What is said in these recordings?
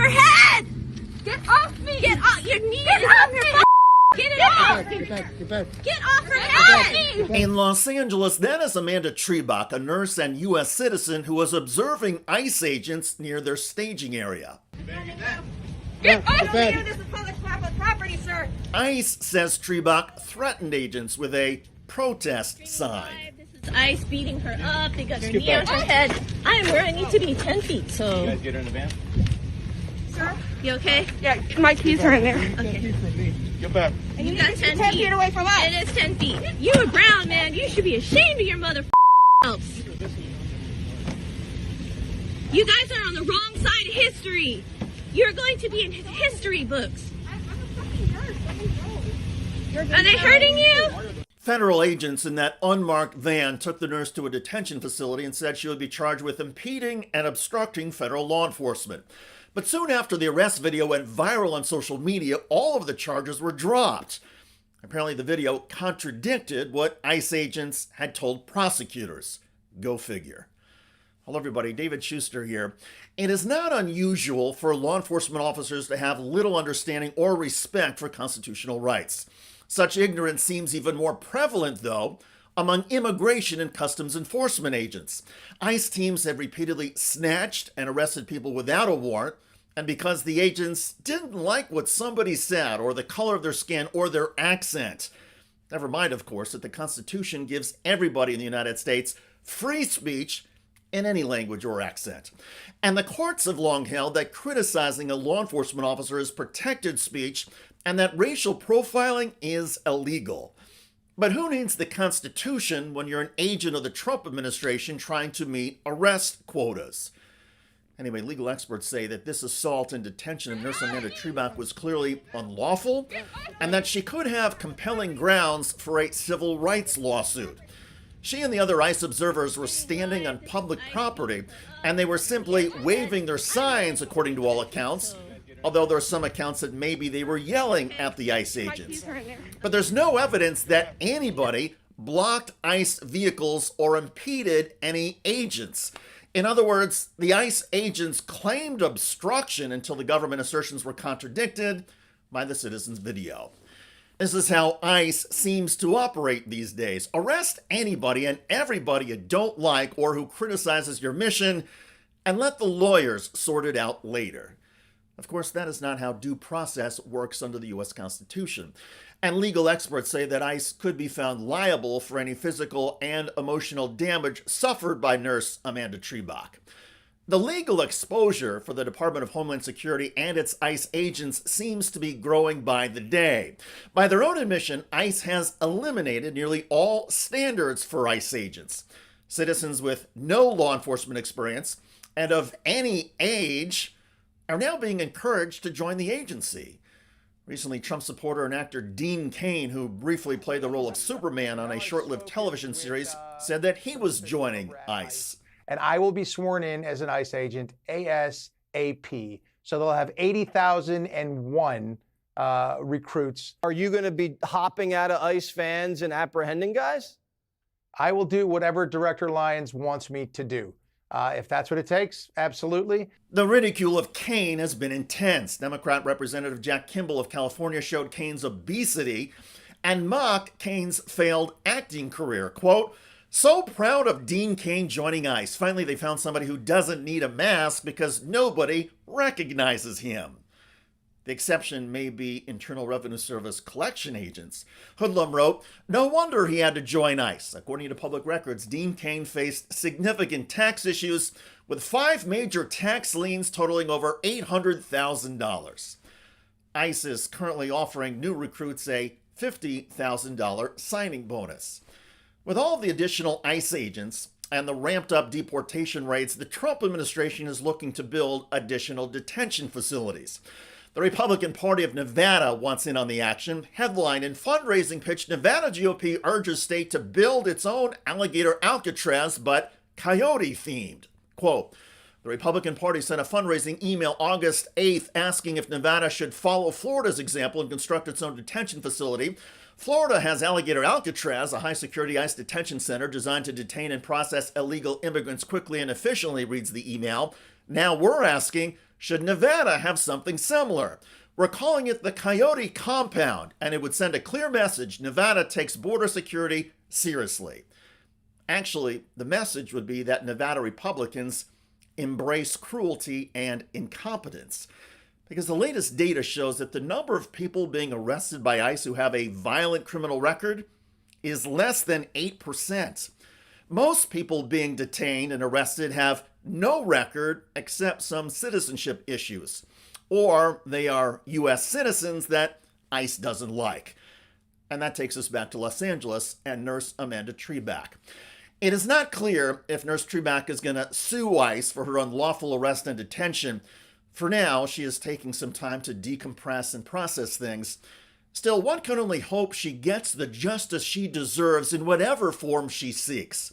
her head! Get off me! Get off your knees! Get off me! Get it off! Get back. Get off her head! In Los Angeles, that is Amanda Trebach, a nurse and U.S. citizen who was observing ICE agents near their staging area. Get off me! This is public property, sir. ICE, says Trebach, threatened agents with a protest sign. This is ICE beating her up. They got her knee on her head. I'm where I need to be 10 feet, so... You guys get her in the van? Sir, you okay? Yeah, my keys are in there. Okay. Get back. And you got 10 10 feet. feet away from us. It is 10 feet. You a brown man. You should be ashamed of your mother selves. You guys are on the wrong side of history. You're going to be in history books. Are they hurting you? Federal agents in that unmarked van took the nurse to a detention facility and said she would be charged with impeding and obstructing federal law enforcement. But soon after the arrest video went viral on social media, all of the charges were dropped. Apparently the video contradicted what ICE agents had told prosecutors. Go figure. Hello everybody, David Shuster here. It is not unusual for law enforcement officers to have little understanding or respect for constitutional rights. Such ignorance seems even more prevalent, though, among immigration and customs enforcement agents. ICE teams have repeatedly snatched and arrested people without a warrant, and because the agents didn't like what somebody said or the color of their skin or their accent. Never mind, of course, that the Constitution gives everybody in the United States free speech in any language or accent. And the courts have long held that criticizing a law enforcement officer is protected speech and that racial profiling is illegal. But who needs the Constitution when you're an agent of the Trump administration trying to meet arrest quotas? Anyway, legal experts say that this assault and detention of Nurse Amanda Trebach was clearly unlawful and that she could have compelling grounds for a civil rights lawsuit. She and the other ICE observers were standing on public property, and they were simply waving their signs, according to all accounts, although there are some accounts that maybe they were yelling at the ICE agents. But there's no evidence that anybody blocked ICE vehicles or impeded any agents. In other words, the ICE agents claimed obstruction until the government assertions were contradicted by the citizens' video. This is how ICE seems to operate these days. Arrest anybody and everybody you don't like or who criticizes your mission, and let the lawyers sort it out later. Of course, that is not how due process works under the U.S. Constitution. And legal experts say that ICE could be found liable for any physical and emotional damage suffered by Nurse Amanda Trebach. The legal exposure for the Department of Homeland Security and its ICE agents seems to be growing by the day. By their own admission, ICE has eliminated nearly all standards for ICE agents. Citizens with no law enforcement experience and of any age are now being encouraged to join the agency. Recently, Trump supporter and actor Cain, who briefly played the role of Superman on a short-lived television series, said that he was joining ICE. And I will be sworn in as an ICE agent ASAP. So they'll have 80,001 recruits. Are you going to be hopping out of ICE vans and apprehending guys? I will do whatever Director Lyons wants me to do. If that's what it takes, absolutely. The ridicule of Cain has been intense. Democrat Representative Jack Kimball of California showed Cain's obesity and mocked Cain's failed acting career. Quote, "So proud of Dean Cain joining ICE. Finally, they found somebody who doesn't need a mask because nobody recognizes him." The exception may be Internal Revenue Service collection agents. Hoodlum wrote, "No wonder he had to join ICE. According to public records, Dean Cain faced significant tax issues with 5 major tax liens totaling over $800,000. ICE is currently offering new recruits a $50,000 signing bonus. With all the additional ICE agents and the ramped-up deportation rates, the Trump administration is looking to build additional detention facilities. The Republican Party of Nevada wants in on the action. Headline in fundraising pitch, Nevada GOP urges state to build its own alligator Alcatraz, but coyote-themed. Quote, the Republican Party sent a fundraising email August 8th asking if Nevada should follow Florida's example and construct its own detention facility. Florida has Alligator Alcatraz, a high-security ICE detention center designed to detain and process illegal immigrants quickly and efficiently, reads the email. Now we're asking, Should Nevada have something similar? We're calling it the Coyote Compound, and it would send a clear message Nevada takes border security seriously. Actually, the message would be that Nevada Republicans embrace cruelty and incompetence. Because the latest data shows that the number of people being arrested by ICE who have a violent criminal record is less than 8%. Most people being detained and arrested have no record except some citizenship issues, or they are U.S. citizens that ICE doesn't like. And that takes us back to Los Angeles and Nurse Amanda Trebach. It is not clear if Nurse Trebach is going to sue ICE for her unlawful arrest and detention. For now, she is taking some time to decompress and process things. Still, one can only hope she gets the justice she deserves in whatever form she seeks.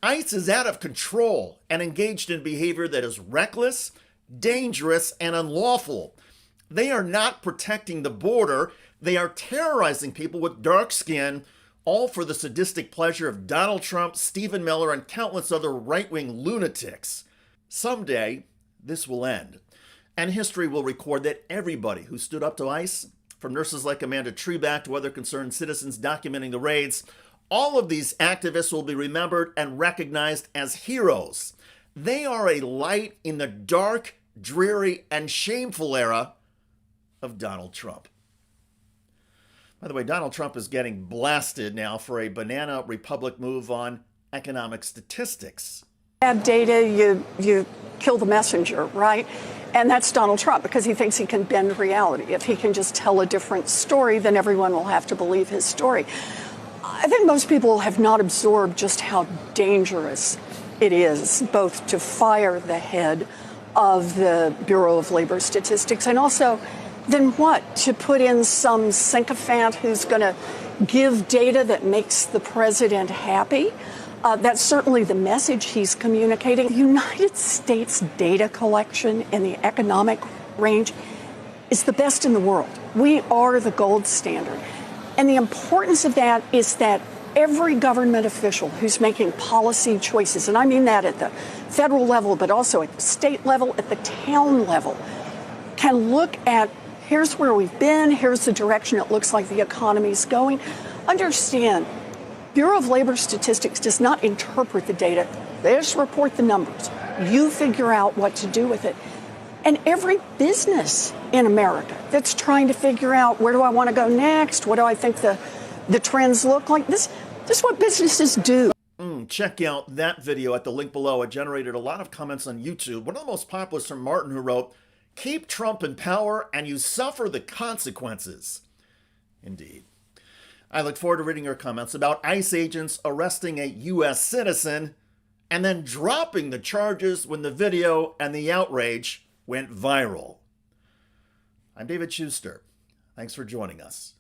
ICE is out of control and engaged in behavior that is reckless, dangerous, and unlawful. They are not protecting the border. They are terrorizing people with dark skin, all for the sadistic pleasure of Donald Trump, Stephen Miller, and countless other right-wing lunatics. Someday, this will end. And history will record that everybody who stood up to ICE, from nurses like Amanda Trebach to other concerned citizens documenting the raids, all of these activists will be remembered and recognized as heroes. They are a light in the dark, dreary, and shameful era of Donald Trump. By the way, Donald Trump is getting blasted now for a banana republic move on economic statistics. Bad data, you kill the messenger, right? And that's Donald Trump, because he thinks he can bend reality. If he can just tell a different story, then everyone will have to believe his story. I think most people have not absorbed just how dangerous it is, both to fire the head of the Bureau of Labor Statistics and also, then what? To put in some sycophant who's going to give data that makes the president happy? That's certainly the message he's communicating. The United States data collection in the economic range is the best in the world. We are the gold standard. And the importance of that is that every government official who's making policy choices, and I mean that at the federal level, but also at the state level, at the town level, can look at here's where we've been, here's the direction it looks like the economy's going. Understand, Bureau of Labor Statistics does not interpret the data. They just report the numbers. You figure out what to do with it. And every business in America that's trying to figure out where do I want to go next, what do I think the trends look like, this is what businesses do. Check out that video at the link below. It generated a lot of comments on YouTube. One of the most popular is from Martin, who wrote, "Keep Trump in power and you suffer the consequences." Indeed. I look forward to reading your comments about ICE agents arresting a U.S. citizen and then dropping the charges when the video and the outrage went viral. I'm David Shuster. Thanks for joining us.